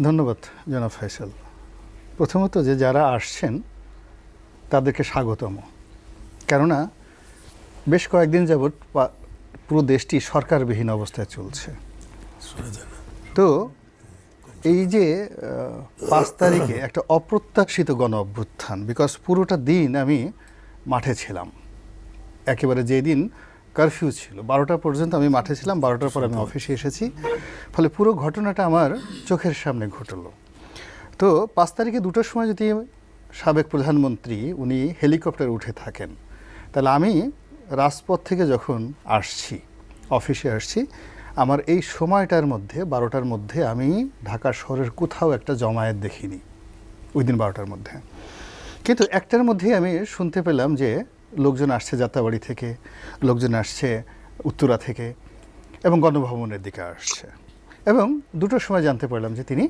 ধন্যবাদ জনাব ফয়সাল। প্রথমত যে যারা আসছেন তাদেরকে স্বাগতম, কেননা বেশ কয়েকদিন যাবৎ পুরো দেশটি সরকারবিহীন অবস্থায় চলছে। তো এই যে 5 তারিখে একটা অপ্রত্যাশিত গণ অভ্যুত্থান, বিকজ পুরোটা দিন আমি মাঠে ছিলাম, একেবারে যেদিন কারফিউ ছিল 12টা পর্যন্ত আমি মাঠে ছিলাম, 12টার পর আমি অফিসে এসেছি, ফলে পুরো ঘটনাটা আমার চোখের সামনে ঘটলো। তো 5 তারিখে 2টোর সময় যদি সাবেক প্রধানমন্ত্রী উনি হেলিকপ্টারে উঠে থাকেন, তাহলে আমি রাজপথ থেকে যখন আসছি, অফিসে আসছি, আমার এই সময়টার মধ্যে 12টার মধ্যে আমি ঢাকা শহরের কোথাও একটা জমায়েত দেখিনি ওই দিন 12টার মধ্যে। কিন্তু একটার মধ্যেই আমি শুনতে পেলাম যে লোকজন আসছে যাত্রাবাড়ি থেকে, লোকজন আসছে উত্তরা থেকে এবং গণভবনের দিকে আসছে, এবং 2টোর সময় জানতে পারলাম যে তিনি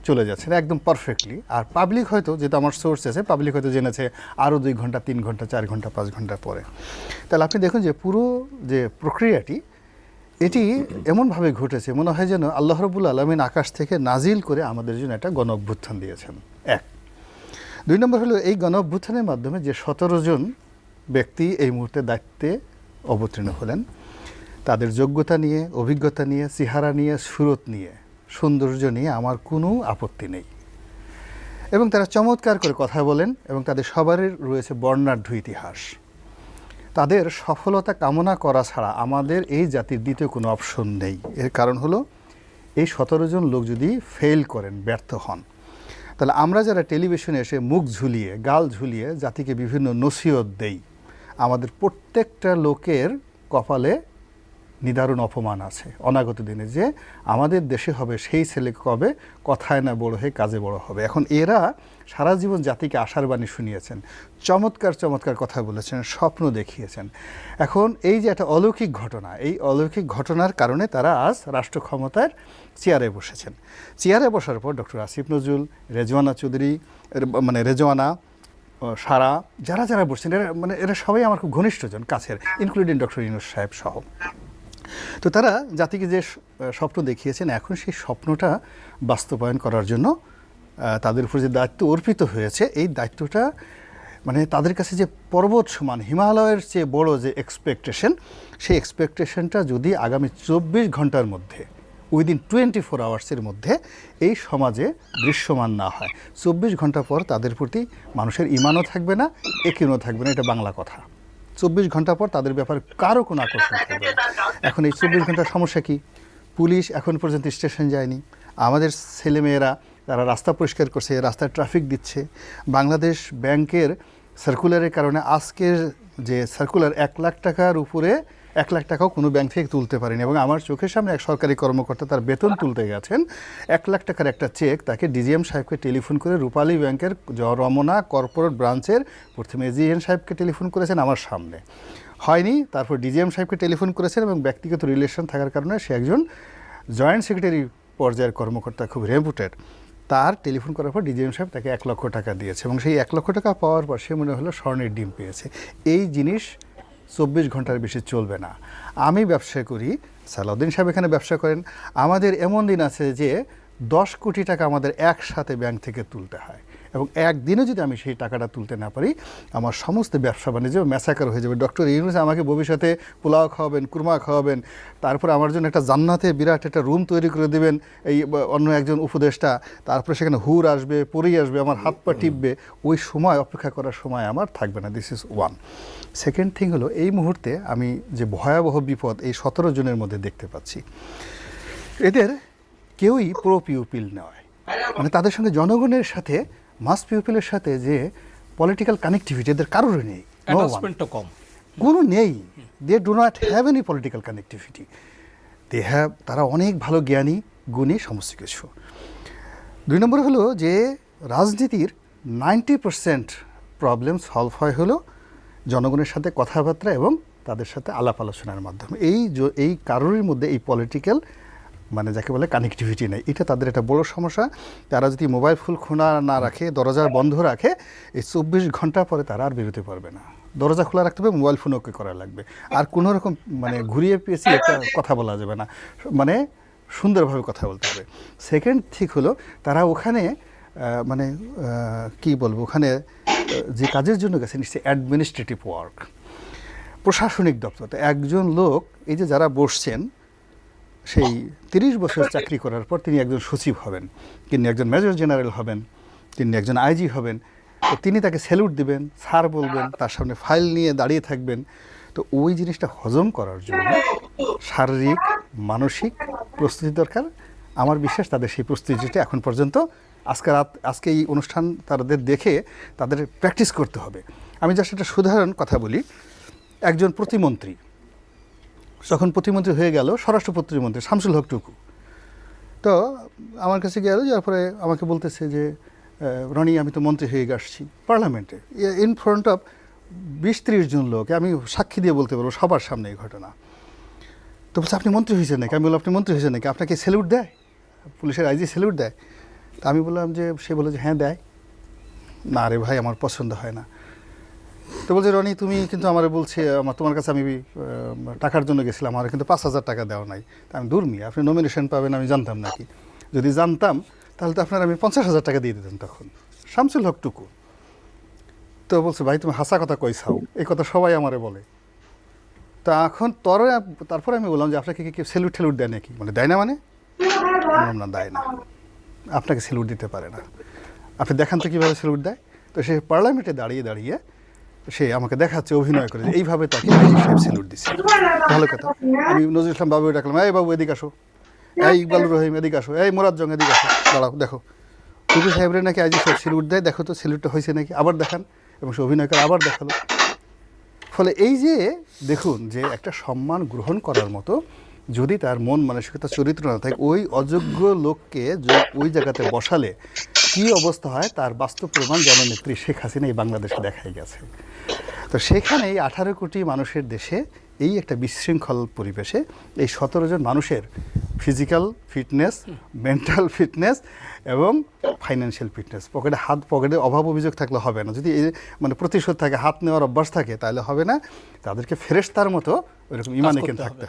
চলে যাচ্ছেন একদম পারফেক্টলি। আর পাবলিক হয়তো, যেহেতু আমার সোর্স আছে, পাবলিক হয়তো জেনেছে আরও 2 ঘন্টা, 3 ঘন্টা, 4 ঘন্টা, 5 ঘন্টা পরে। তাহলে আপনি দেখুন যে পুরো যে প্রক্রিয়াটি এটি এমনভাবে ঘটেছে, মনে হয় যেন আল্লাহ রাব্বুল আলামিন আকাশ থেকে নাজিল করে আমাদের জন্য একটা গণ অভ্যুত্থান দিয়েছেন। 1। 2 নম্বর হলো এই গণ অভ্যুত্থানের মাধ্যমে যে 17 জন ব্যক্তি এই মুহূর্তে দায়িত্বে অবতীর্ণ হলেন, তাদের যোগ্যতা নিয়ে, অভিজ্ঞতা নিয়ে, চেহারা নিয়ে, সুরত নিয়ে, সৌন্দর্য নিয়ে আমার কোনো আপত্তি নেই, এবং তারা চমৎকার করে কথা বলেন এবং তাদের সবারই রয়েছে বর্ণাঢ্য ইতিহাস। তাদের সফলতা কামনা করা ছাড়া আমাদের এই জাতির দ্বিতীয় কোনো অপশন নেই। এর কারণ হলো এই 17 জন লোক যদি ফেল করেন, ব্যর্থ হন, তাহলে আমরা যারা টেলিভিশনে এসে মুখ ঝুলিয়ে, গাল ঝুলিয়ে জাতিকে বিভিন্ন নসিহত দেই, আমাদের প্রত্যেকটা লোকের কপালে নিদারুণ অপমান আছে অনাগত দিনে, যে আমাদের দেশে হবে সেই ছেলে কবে কথায় না বড় হয়ে কাজে বড় হবে। এখন এরা সারা জীবন জাতিকে আশার বাণী শুনিয়েছেন, চমৎকার চমৎকার কথা বলেছেন, স্বপ্ন দেখিয়েছেন। এখন এই যে একটা অলৌকিক ঘটনা, এই অলৌকিক ঘটনার কারণে তারা আজ রাষ্ট্র ক্ষমতার চেয়ারে বসেছেন। চেয়ারে বসার পর ডক্টর আসিফ নজরুল, রেজওয়ানা চৌধুরী, মানে রেজওয়ানা, সারা, যারা যারা বসছেন, এরা সবাই আমার খুব ঘনিষ্ঠজন, কাছের, ইনক্লুডিং ডক্টর ইউনূস সাহেব সহ। তো তারা জাতিকে যে স্বপ্ন দেখিয়েছেন, এখন সেই স্বপ্নটা বাস্তবায়ন করার জন্য তাদের উপর যে দায়িত্ব অর্পিত হয়েছে, এই দায়িত্বটা মানে তাদের কাছে যে পর্বত সমান, হিমালয়ের চেয়ে বড় যে এক্সপেকটেশন, সেই এক্সপেকটেশনটা যদি আগামী 24 ঘন্টার মধ্যে, উইদিন 24 আওয়ার্সের মধ্যে এই সমাজে দৃশ্যমান না হয়, 24 ঘন্টা পর তাদের প্রতি মানুষের ইমানও থাকবে না, একিনও থাকবে না। এটা বাংলা কথা। 24 ঘন্টা পর তাদের ব্যাপারে কারো কোনো আকর্ষণ থাকবে না। এখন এই 24 ঘন্টার সমস্যা কি? পুলিশ এখন পর্যন্ত স্টেশন যায়নি, আমাদের ছেলেমেয়েরা তারা রাস্তা পরিষ্কার করছে, রাস্তায় ট্রাফিক দিচ্ছে। বাংলাদেশ ব্যাংকের সার্কুলারের কারণে আজকের যে সার্কুলার 1 লাখ টাকার উপরে, 1 লাখ টাকাও কোনো ব্যাংক থেকে তুলতে পারেনি, এবং আমার চোখের সামনে এক সরকারি কর্মকর্তা তার বেতন তুলতে গেছেন, 1 লাখ টাকার একটা চেক তাকে ডিজিএম সাহেবকে টেলিফোন করে, রূপালী ব্যাংকের রমনা কর্পোরেট ব্রাঞ্চের প্রথমে এজিএম সাহেবকে টেলিফোন করেছেন আমার সামনে, হয়নি, তারপর ডিজিএম সাহেবকে টেলিফোন করেছেন, এবং ব্যক্তিগত রিলেশন থাকার কারণে সে একজন জয়েন্ট সেক্রেটারি পর্যায়ের কর্মকর্তা, খুব রেপুটেড, তার টেলিফোন করার পর ডিজিএম সাহেব তাকে 1 লক্ষ টাকা দিয়েছে, এবং সেই 1 লক্ষ টাকা পাওয়ার পর সে মনে হলো স্বর্ণের ডিম পেয়েছে। এই জিনিস 24 ঘন্টার বেশি চলবে না। আমি ব্যবসা করি, সালাউদ্দিন সাহেব এখানে ব্যবসা করেন, আমাদের এমন দিন আছে যে 10 কোটি টাকা আমাদের একসাথে ব্যাংক থেকে তুলতে হয়, এবং একদিনে যদি আমি সেই টাকাটা তুলতে না পারি, আমার সমস্ত ব্যবসা বাণিজ্য ম্যাসাকার হয়ে যাবে। ডক্টর ইউনূস আমাকে ভবিষ্যতে পোলাও খাওয়াবেন, কুরমা খাওয়াবেন, তারপরে আমার জন্য একটা জান্নাতে বিরাট একটা রুম তৈরি করে দেবেন এই অন্য একজন উপদেষ্টা, তারপরে সেখানে হুর আসবে, পরি আসবে, আমার হাত পা টিপবে, ওই সময় অপেক্ষা করার সময় আমার থাকবে না। This is one. Second thing হলো, এই মুহূর্তে আমি যে ভয়াবহ বিপদ এই 17 জনের মধ্যে দেখতে পাচ্ছি, এদের কেউই প্রো পিউপিল নয়, মানে তাদের সঙ্গে জনগণের সাথে, মাস পিউপিলের সাথে যে পলিটিক্যাল কানেক্টিভিটি এদের কারোর নেই, কম, কোনো নেই। They do not have any political connectivity. They have, তারা অনেক ভালো জ্ঞানী, গুণী, সমস্ত কিছু। 2 নম্বর হলো যে রাজনীতির 90% প্রবলেম সলভ হয় হলো জনগণের সাথে কথাবার্তা এবং তাদের সাথে আলাপ আলোচনার মাধ্যমে। এই কারোর মধ্যে এই পলিটিক্যাল, মানে যাকে বলে কানেক্টিভিটি নেই, এটা তাদের একটা বড় সমস্যা। তারা যদি মোবাইল ফোন খোলা না রাখে, দরজা বন্ধ রাখে, এই 24 ঘন্টা পরে তারা আর বেরোতে পারবে না। দরজা খোলা রাখতে হবে, মোবাইল ফোন ওকে করা লাগবে, আর কোনো রকম মানে ঘুরিয়ে পেয়েছি একটা কথা বলা যাবে না। মানে সুন্দরভাবে কথা বলতে হবে। সেকেন্ড ঠিক হলো তারা ওখানে মানে কি বলবো, ওখানে যে কাজের জন্য গেছেন ইটস অ্যাডমিনিস্ট্রেটিভ ওয়ার্ক, প্রশাসনিক দপ্তর। তো একজন লোক এই যে যারা বসছেন, সেই 30 বছর চাকরি করার পর তিনি একজন সচিব হবেন, তিনি একজন মেজর জেনারেল হবেন, তিনি একজন আইজি হবেন। তো তিনি তাকে স্যালুট দিবেন, স্যার বলবেন, তার সামনে ফাইল নিয়ে দাঁড়িয়ে থাকবেন। তো ওই জিনিসটা হজম করার জন্য শারীরিক মানসিক প্রস্তুতি দরকার। আমার বিশ্বাস তাদের সেই প্রস্তুতিটা এখন পর্যন্ত আজকে এই অনুষ্ঠান তাদের দেখে তাদের প্র্যাকটিস করতে হবে। আমি জাস্ট একটা সাধারণ কথা বলি। একজন প্রতিমন্ত্রী যখন প্রতিমন্ত্রী হয়ে গেল, স্বরাষ্ট্র প্রতিমন্ত্রী শামসুল হক টুকু, তো আমার কাছে গেল, যার পরে আমাকে বলতেছে যে রনি আমি তো মন্ত্রী হয়ে আসছি পার্লামেন্টে, ইন ফ্রন্ট অফ 20-30 জন লোক, আমি সাক্ষী দিয়ে বলতে পারবো সবার সামনে এই ঘটনা। তো বলছে আপনি মন্ত্রী হয়েছেন নাকি? আমি বললাম আপনি মন্ত্রী হয়েছেন নাকি, আপনাকে স্যালুট দেয়, পুলিশের আইজি স্যালুট দেয়? তা আমি বললাম যে, সে বলে যে হ্যাঁ দেয়। না রে ভাই, আমার পছন্দ হয় না। তো বলছে রনি তুমি কিন্তু আমার বলছে তোমার কাছে আমি টাকার জন্য গেছিলাম, আমার কিন্তু 5,000 টাকা দেওয়া নাই। তা আমি দূর মিয়া, আপনি নমিনেশন পাবেন আমি জানতাম নাকি? যদি জানতাম তাহলে তো আপনার আমি 50,000 টাকা দিয়ে দিতাম তখন। শামসুল হক টুকু তো বলছে ভাই তুমি হাসা কথা কইছাও, এই কথা সবাই আমারে বলে। তা এখন তারপরে আমি বললাম যে আপনাকে কি কেউ স্যালুট ঠেলুট দেয় নাকি? মানে দেয় না, মানে না দেয় না, আপনাকে স্যালুট দিতে পারে না। আপনি দেখান তো কীভাবে স্যালুট দেয়। তো সে পার্লামেন্টে দাঁড়িয়ে দাঁড়িয়ে সে আমাকে দেখাচ্ছে, অভিনয় করে এইভাবে তাকে আইজি সাহেব স্যালুট দিচ্ছে। ভালো কথা। আমি নজরুল ইসলাম বাবু ডাকলাম, এই বাবু এদিকে আসো, এই ইকবালুর রহিম এদিকে আসো, এই মোরাজ্জং এদিকে আসো, দাঁড়াও দেখো টুকু সাহেবরে নাকি আইজি সাহেব স্যালুট দেয়, দেখো তো স্যালুটটা হয়েছে নাকি, আবার দেখান। এবং সে অভিনয় করে আবার দেখালো। ফলে এই যে দেখুন যে একটা সম্মান গ্রহণ করার মতো যদি তার মন মানসিকতা চরিত্র না থাকে, ওই অযোগ্য লোককে ওই জায়গাতে বসালে কি অবস্থা হয় তার বাস্তব প্রমাণ জননেত্রী শেখ হাসিনা এই বাংলাদেশে দেখাই গেছে। তো সেখানে এই 18 কোটি মানুষের দেশে এই একটা বিশৃঙ্খল পরিবেশে এই 17 জন মানুষের ফিজিক্যাল ফিটনেস, মেন্টাল ফিটনেস এবং ফাইন্যান্সিয়াল ফিটনেস, পকেটে অভাব অভিযোগ থাকলে হবে না। যদি মানে প্রতিশোধ থাকে, হাত নেওয়ার অভ্যাস থাকে, তাহলে হবে না। তাদেরকে ফেরেশতার মতো ওইরকম ইমানে থাকতে হবে।